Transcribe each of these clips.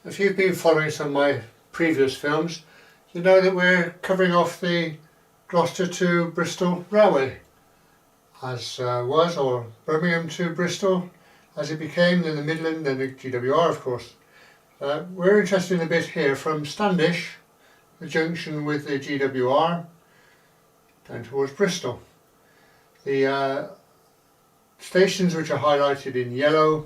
If you've been following some of my previous films, you know that we're covering off the Gloucester to Bristol Railway, as was, or Birmingham to Bristol, as it became, then the Midland, then the GWR of course. We're interested in a bit here from Standish, the junction with the GWR, down towards Bristol. The stations which are highlighted in yellow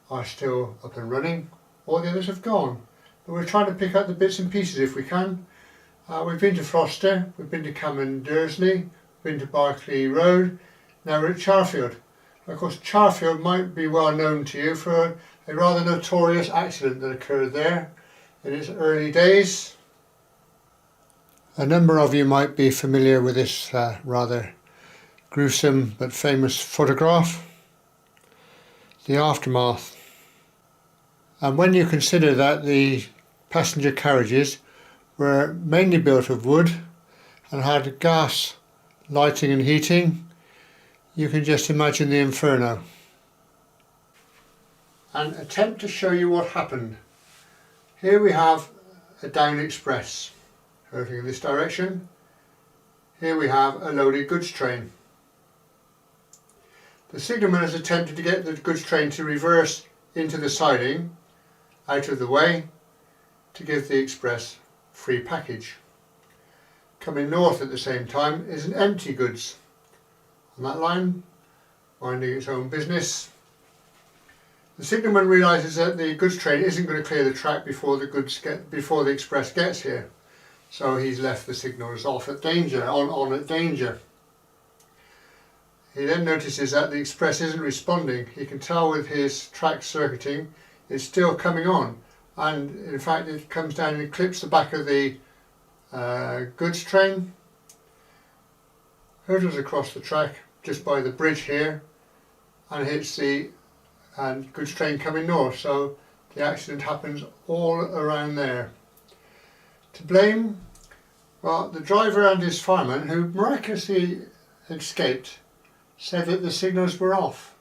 are still up and running. All the others have gone, but we're trying to pick up the bits and pieces if we can. We've been to Gloucester, we've been to Cameron Dursley, we've been to Berkeley Road, now we're at Charfield. Of course, Charfield might be well known to you for a rather notorious accident that occurred there in its early days. A number of you might be familiar with this rather gruesome but famous photograph, the aftermath. And when you consider that the passenger carriages were mainly built of wood and had gas lighting and heating, you can just imagine the inferno. And attempt to show you what happened. Here we have a down express hurtling in this direction. Here we have a loaded goods train. The signalman has attempted to get the goods train to reverse into the siding, out of the way, to give the express free passage. Coming north at the same time is an empty goods on that line, minding its own business. The signalman realises that the goods train isn't going to clear the track before the express gets here, so he's left the signals off at danger, on at danger. He then notices that the express isn't responding. He can tell with his track circuiting it's still coming on, and in fact it comes down and clips the back of the goods train, hurtles across the track just by the bridge here, and hits the goods train coming north, so the accident happens all around there. To blame? Well, the driver and his fireman, who miraculously escaped, said that the signals were off.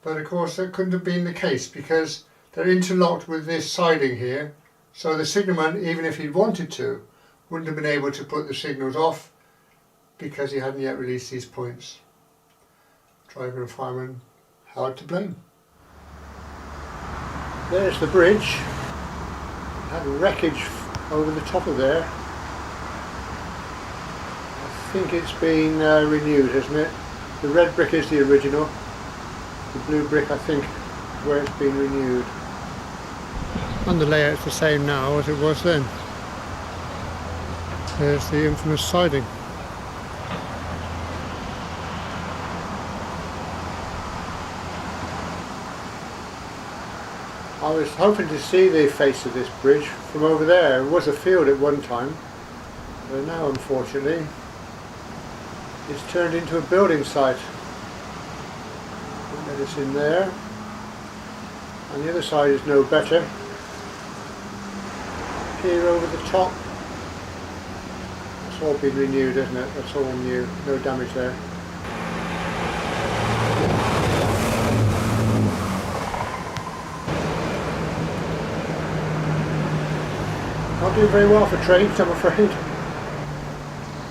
But of course that couldn't have been the case because they're interlocked with this siding here, so the signalman, even if he'd wanted to, wouldn't have been able to put the signals off because he hadn't yet released these points. Driver and fireman hard to blame. There's the bridge. It had wreckage over the top of there. I think it's been renewed, hasn't it? The red brick is the original. The blue brick, I think, is where it's been renewed. And the layout's the same now as it was then. There's the infamous siding. I was hoping to see the face of this bridge from over there. It was a field at one time, but now unfortunately it's turned into a building site. Let us in there, and the other side is no better. Here over the top, it's all been renewed, isn't it? That's all new, no damage there. Not doing very well for trains, I'm afraid.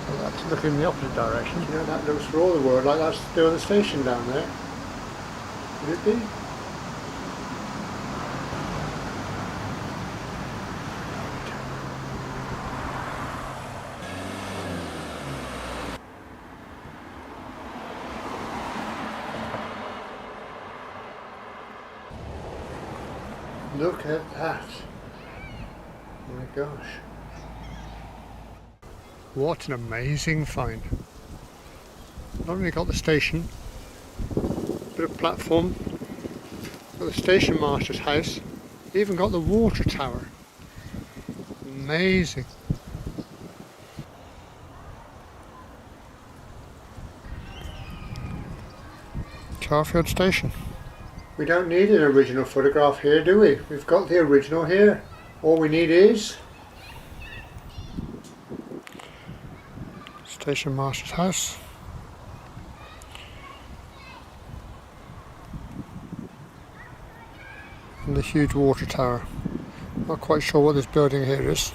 Well, that's looking in the opposite direction. You know, that looks for all the world like that's still the station down there. Would it be? Look at that. Oh my gosh. What an amazing find. Not only got the station, bit of platform, got the station master's house, even got the water tower. Amazing. Charfield station. We don't need an original photograph here, do we? We've got the original here. All we need is station master's house. and the huge water tower. Not quite sure what this building here is.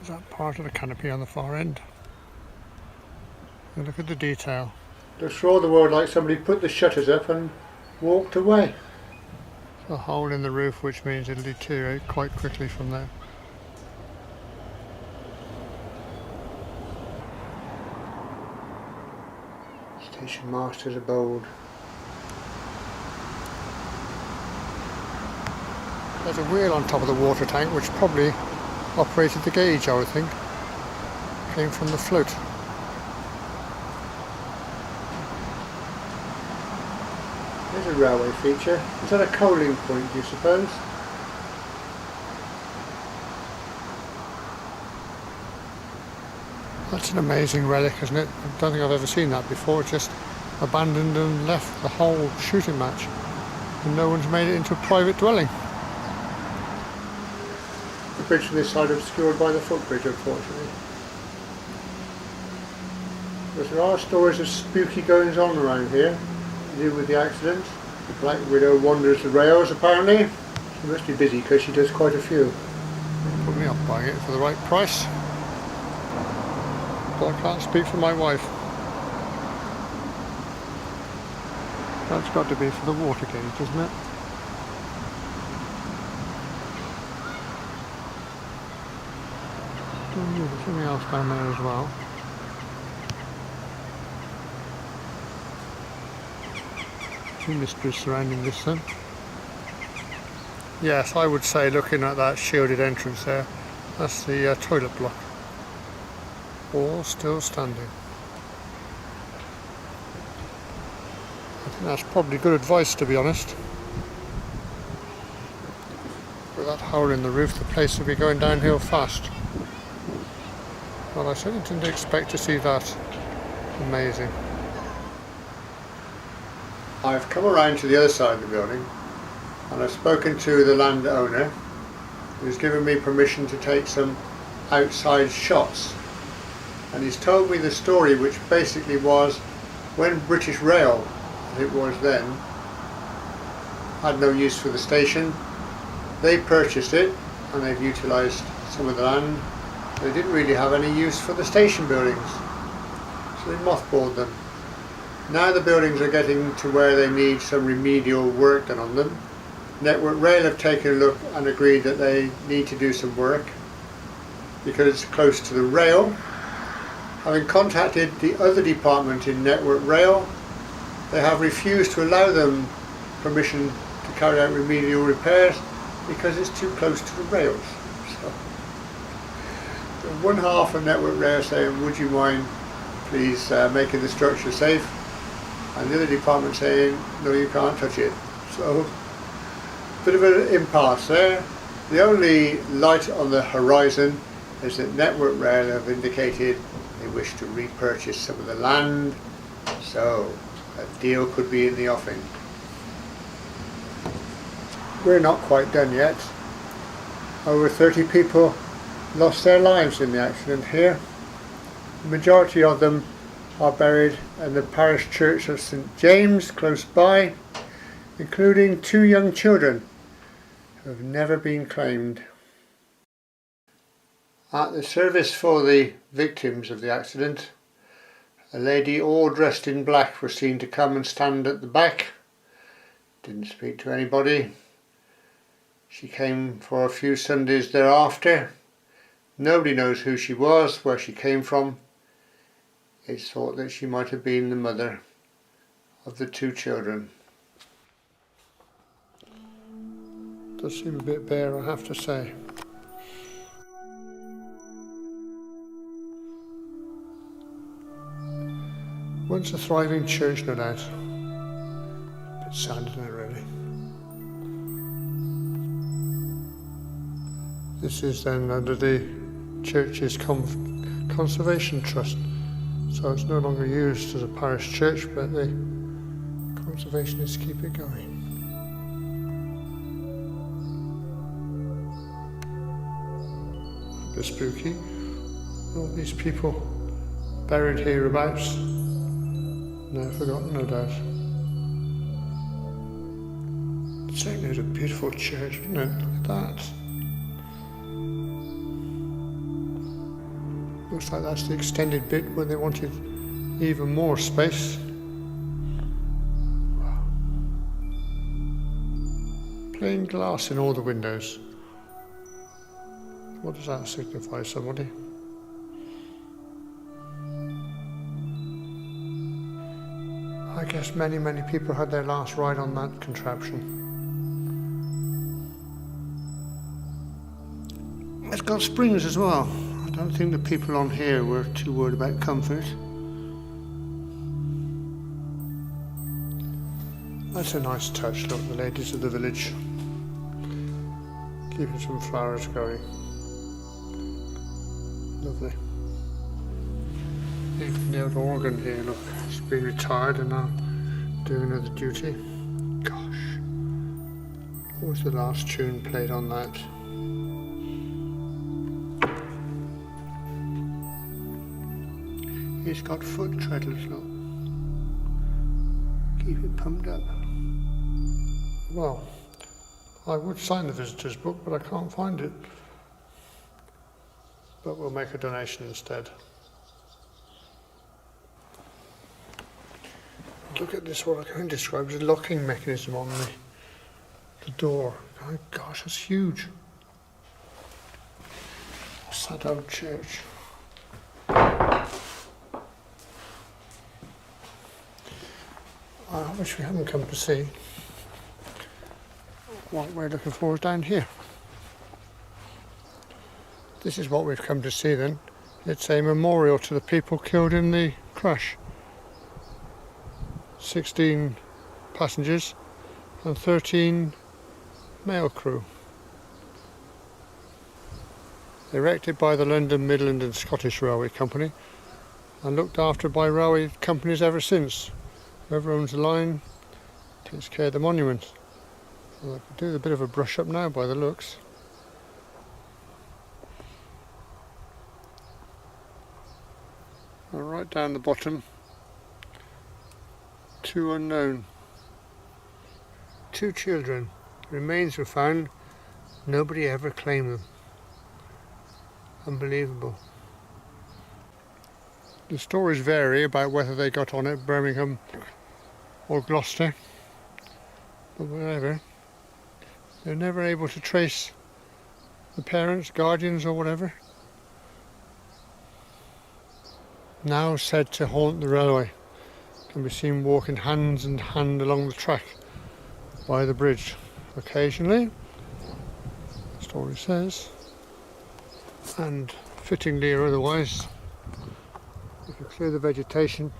Is that part of the canopy on the far end? And look at the detail. Looks for all the world like somebody put the shutters up and walked away. A hole in the roof, which means it'll deteriorate quite quickly from there. Station master's abode. There's a wheel on top of the water tank which probably operated the gauge, I would think. Came from the float. There's a railway feature. Is that a coaling point, do you suppose? That's an amazing relic, isn't it? I don't think I've ever seen that before. It's just abandoned and left, the whole shooting match. And no one's made it into a private dwelling. The bridge on this side obscured by the footbridge, unfortunately. But there are stories of spooky goings on around here to do with the accident. The Black Widow wanders the rails apparently. She must be busy because she does quite a few. Put me off buying it for the right price. But I can't speak for my wife. That's got to be for the water gauge, isn't it? There's something else down there as well. Two mysteries surrounding this then. Yes, I would say, looking at that shielded entrance there, that's the toilet block. All still standing. I think that's probably good advice, to be honest. With that hole in the roof, the place will be going downhill fast. Well, I certainly didn't expect to see that. Amazing. I've come around to the other side of the building and I've spoken to the landowner, who's given me permission to take some outside shots. And he's told me the story, which basically was when British Rail, as it was then, had no use for the station, they purchased it and they've utilised some of the land. They didn't really have any use for the station buildings, so they mothballed them. Now the buildings are getting to where they need some remedial work done on them. Network Rail have taken a look and agreed that they need to do some work because it's close to the rail. Having contacted the other department in Network Rail, they have refused to allow them permission to carry out remedial repairs because it's too close to the rails. So one half of Network Rail saying, would you mind please making the structure safe? And the other department saying, no, you can't touch it. So, bit of an impasse there. The only light on the horizon is that Network Rail have indicated they wish to repurchase some of the land, so a deal could be in the offing. We're not quite done yet. Over 30 people lost their lives in the accident here. The majority of them are buried in the parish church of St James close by, including 2 young children who have never been claimed. At the service for the victims of the accident, a lady all dressed in black was seen to come and stand at the back. Didn't speak to anybody. She came for a few Sundays thereafter. Nobody knows who she was, where she came from. It's thought that she might have been the mother of the 2 children. Does seem a bit bare, I have to say. Once a thriving church, no doubt. A bit sad, isn't it, really? This is then under the church's conservation trust. So it's no longer used as a parish church, but the conservationists keep it going. A bit spooky. All these people buried hereabouts. Now forgotten, no doubt. Certainly is a beautiful church, isn't it? Look at that. Looks like that's the extended bit where they wanted even more space. Wow. Plain glass in all the windows. What does that signify, somebody? I guess many people had their last ride on that contraption. It's got springs as well. I don't think the people on here were too worried about comfort. That's a nice touch, look, the ladies of the village. Keeping some flowers going. Lovely. Even the old organ here, look, it's been retired and now doing another duty. Gosh, what was the last tune played on that? It's got foot treadles, look. Keep it pumped up. Well, I would sign the visitor's book, but I can't find it. But we'll make a donation instead. Look at this, what I can describe as a locking mechanism on the door. Oh gosh, that's huge. What's that old church? I wish we hadn't come to see. What we're looking for is down here. This is what we've come to see then. It's a memorial to the people killed in the crash. 16 passengers and 13 mail crew. Erected by the London, Midland and Scottish Railway Company and looked after by railway companies ever since. Whoever owns the line takes care of the monument. Well, I could do a bit of a brush up now by the looks. And right down the bottom, 2 unknown. 2 children. Remains were found. Nobody ever claimed them. Unbelievable. The stories vary about whether they got on at Birmingham or Gloucester, but whatever. They're never able to trace the parents, guardians or whatever. Now said to haunt the railway, can be seen walking hand in hand along the track by the bridge. Occasionally, the story says, and fittingly or otherwise, if you clear the vegetation,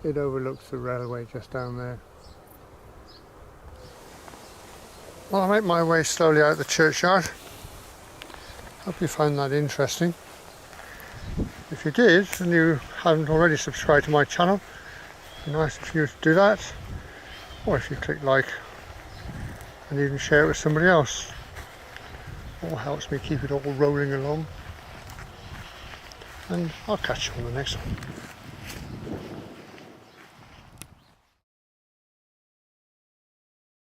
it overlooks the railway just down there. Well, I make my way slowly out the churchyard. Hope you found that interesting. If you did, and you haven't already subscribed to my channel, it'd be nice if you to do that. Or if you click like and even share it with somebody else. All helps me keep it all rolling along. And I'll catch you on the next one.